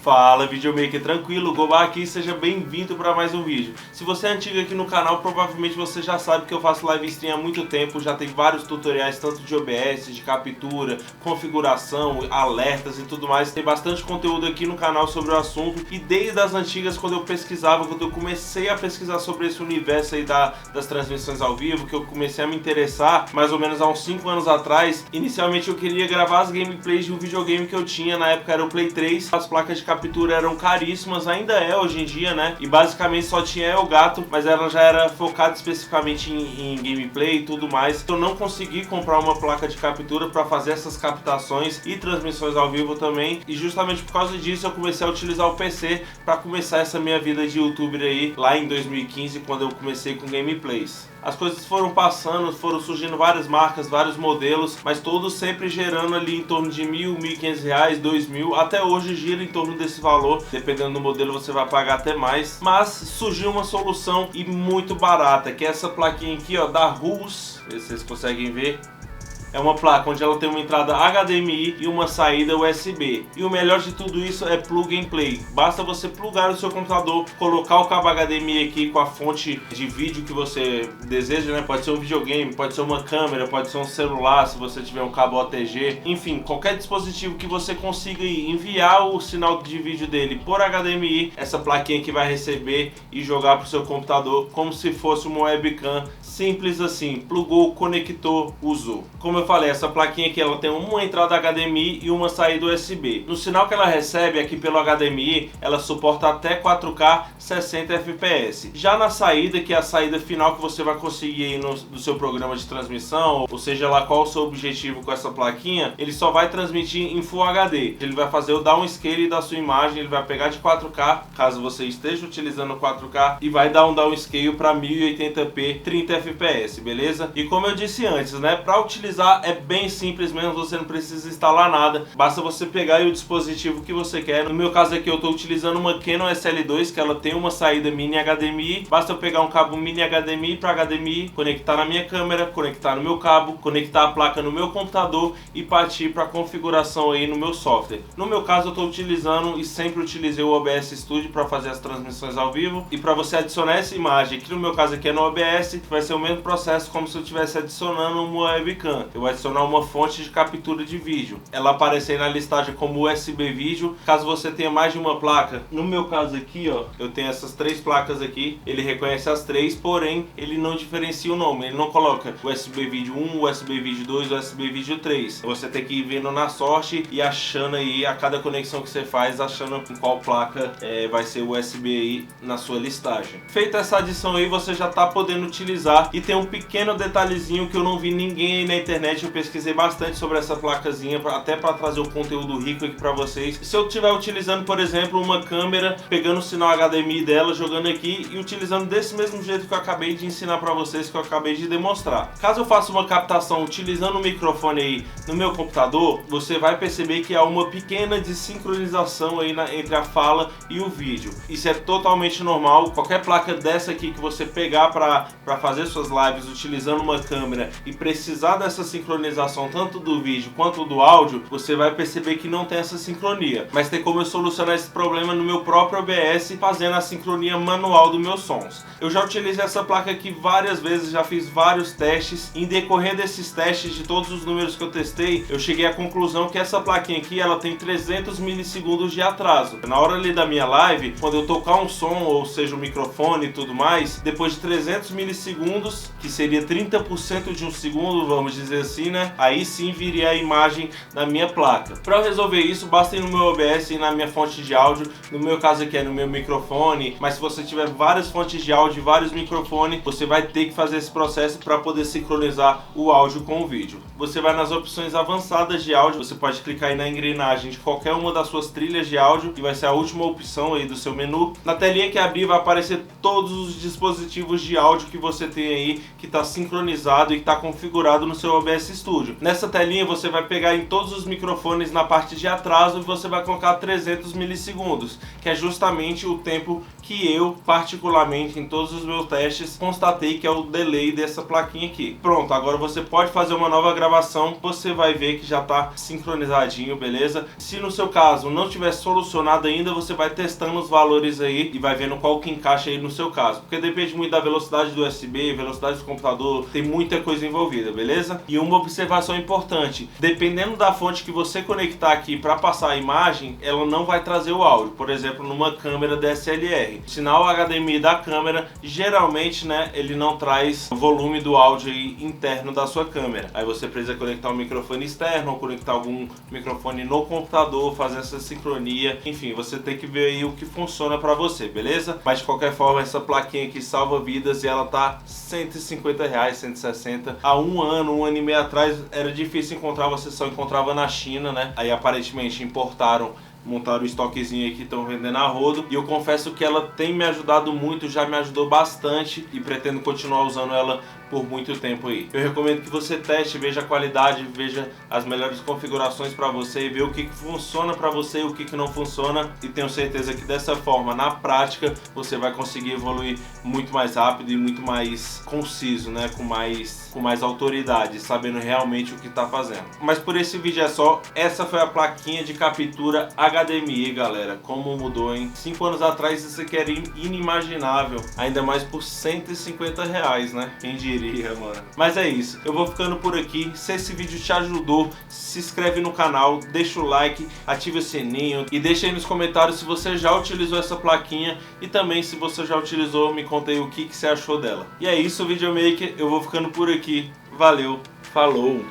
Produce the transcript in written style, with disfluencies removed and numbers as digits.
Fala, videomaker, tranquilo? Gobá aqui, seja bem-vindo para mais um vídeo. Se você é antigo aqui no canal, provavelmente você já sabe que eu faço live stream há muito tempo, já tem vários tutoriais, tanto de OBS, de captura, configuração, alertas e tudo mais. Tem bastante conteúdo aqui no canal sobre o assunto e desde as antigas, quando eu pesquisava, quando eu comecei a pesquisar sobre esse universo aí das transmissões ao vivo, que eu comecei a me interessar, mais ou menos há uns 5 anos atrás, inicialmente eu queria gravar as gameplays de um videogame que eu tinha, na época era o Play 3, as placas de captura eram caríssimas, ainda é hoje em dia, né? E basicamente só tinha Elgato, mas ela já era focada especificamente em gameplay e tudo mais. Eu não consegui comprar uma placa de captura para fazer essas captações e transmissões ao vivo também. E justamente por causa disso eu comecei a utilizar o PC para começar essa minha vida de youtuber aí, lá em 2015, quando eu comecei com gameplays. As coisas foram passando, foram surgindo várias marcas, vários modelos, mas todos sempre gerando ali em torno de R$1.000, R$1.500, R$2.000, até hoje gira em torno desse valor, dependendo do modelo você vai pagar até mais. Mas surgiu uma solução e muito barata, que é essa plaquinha aqui, ó, da RUS, vocês conseguem ver. É uma placa onde ela tem uma entrada HDMI e uma saída USB. E o melhor de tudo isso é plug and play. Basta você plugar no seu computador, colocar o cabo HDMI aqui com a fonte de vídeo que você deseja, né? Pode ser um videogame, pode ser uma câmera, pode ser um celular, se você tiver um cabo OTG. Enfim, qualquer dispositivo que você consiga enviar o sinal de vídeo dele por HDMI, essa plaquinha aqui vai receber e jogar para o seu computador como se fosse uma webcam. Simples assim, plugou, conectou, usou. Como eu falei, essa plaquinha aqui ela tem uma entrada HDMI e uma saída USB. No sinal que ela recebe aqui pelo HDMI, ela suporta até 4K 60 FPS. Já na saída, que é a saída final que você vai conseguir aí no seu programa de transmissão, ou seja lá qual o seu objetivo com essa plaquinha, ele só vai transmitir em Full HD. Ele vai fazer o downscale da sua imagem, ele vai pegar de 4K, caso você esteja utilizando 4K, e vai dar um downscale para 1080p 30 FPS, beleza? E como eu disse antes, né, para utilizar é bem simples mesmo, você não precisa instalar nada, basta você pegar aí o dispositivo que você quer. No meu caso aqui eu estou utilizando uma Canon SL2, que ela tem uma saída mini HDMI, basta eu pegar um cabo mini HDMI para HDMI, conectar na minha câmera, conectar no meu cabo, conectar a placa no meu computador e partir para a configuração aí no meu software. No meu caso eu estou utilizando e sempre utilizei o OBS Studio para fazer as transmissões ao vivo, e para você adicionar essa imagem, que no meu caso aqui é no OBS, vai ser o mesmo processo como se eu estivesse adicionando uma webcam. Eu vou adicionar uma fonte de captura de vídeo, ela aparecer na listagem como USB vídeo, caso você tenha mais de uma placa. No meu caso aqui, ó, eu tenho essas 3 placas aqui, ele reconhece as 3, porém ele não diferencia o nome, ele não coloca USB vídeo 1, USB vídeo 2, USB vídeo 3. Você tem que ir vendo na sorte e achando aí a cada conexão que você faz, achando em qual placa vai ser o USB aí na sua listagem. Feita essa adição aí, você já está podendo utilizar. E tem um pequeno detalhezinho que eu não vi ninguém aí na internet. Eu pesquisei bastante sobre essa placazinha, até para trazer um conteúdo rico aqui para vocês. Se eu estiver utilizando, por exemplo, uma câmera, pegando o sinal HDMI dela, jogando aqui e utilizando desse mesmo jeito que eu acabei de ensinar para vocês, que eu acabei de demonstrar. Caso eu faça uma captação utilizando o microfone aí no meu computador, você vai perceber que há uma pequena desincronização aí entre a fala e o vídeo. Isso é totalmente normal. Qualquer placa dessa aqui que você pegar para fazer suas lives utilizando uma câmera e precisar dessa sincronização tanto do vídeo quanto do áudio, você vai perceber que não tem essa sincronia. Mas tem como eu solucionar esse problema no meu próprio OBS, fazendo a sincronia manual dos meus sons. Eu já utilizei essa placa aqui várias vezes, já fiz vários testes. Em decorrer desses testes, de todos os números que eu testei, eu cheguei à conclusão que essa plaquinha aqui, ela tem 300 milissegundos de atraso. Na hora ali da minha live, quando eu tocar um som, ou seja, o microfone e tudo mais, depois de 300 milissegundos, que seria 30% de um segundo, vamos dizer assim, né? Aí sim viria a imagem da minha placa. Para resolver isso, basta ir no meu OBS e na minha fonte de áudio. No meu caso aqui é no meu microfone, mas se você tiver várias fontes de áudio e vários microfones, você vai ter que fazer esse processo para poder sincronizar o áudio com o vídeo. Você vai nas opções avançadas de áudio, você pode clicar aí na engrenagem de qualquer uma das suas trilhas de áudio e vai ser a última opção aí do seu menu. Na telinha que abrir vai aparecer todos os dispositivos de áudio que você tem aí, que está sincronizado e está configurado no seu OBS OBS Studio. Nessa telinha você vai pegar em todos os microfones na parte de atraso e você vai colocar 300 milissegundos, que é justamente o tempo que eu, particularmente, em todos os meus testes, constatei que é o delay dessa plaquinha aqui. Pronto, agora você pode fazer uma nova gravação, você vai ver que já está sincronizadinho, beleza? Se no seu caso não tiver solucionado ainda, você vai testando os valores aí e vai vendo qual que encaixa aí no seu caso, porque depende muito da velocidade do USB, velocidade do computador, tem muita coisa envolvida, beleza? E uma observação importante, dependendo da fonte que você conectar aqui para passar a imagem, ela não vai trazer o áudio. Por exemplo, numa câmera DSLR, o sinal HDMI da câmera, geralmente, né, ele não traz o volume do áudio aí interno da sua câmera. Aí você precisa conectar um microfone externo ou conectar algum microfone no computador, fazer essa sincronia. Enfim, você tem que ver aí o que funciona para você, beleza? Mas de qualquer forma, essa plaquinha aqui salva vidas e ela tá R$150, 160. Há um ano e meio atrás era difícil encontrar, você só encontrava na China, né? Aí aparentemente importaram, montaram o estoquezinho aí que estão vendendo a rodo, e eu confesso que ela tem me ajudado muito, já me ajudou bastante e pretendo continuar usando ela por muito tempo aí. Eu recomendo que você teste, veja a qualidade, veja as melhores configurações para você e ver o que funciona para você e o que não funciona, e tenho certeza que dessa forma, na prática, você vai conseguir evoluir muito mais rápido e muito mais conciso, né? Com mais autoridade, sabendo realmente o que está fazendo. Mas por esse vídeo é só. Essa foi a plaquinha de captura HDMI, galera. Como mudou, hein? 5 anos atrás isso aqui era inimaginável, ainda mais por R$150, né? Quem diria, mano. Mas é isso, eu vou ficando por aqui. Se esse vídeo te ajudou, se inscreve no canal, deixa o like, ativa o sininho e deixa aí nos comentários se você já utilizou essa plaquinha, e também se você já utilizou, me conta aí o que você achou dela. E é isso, videomaker, eu vou ficando por aqui. Valeu, falou!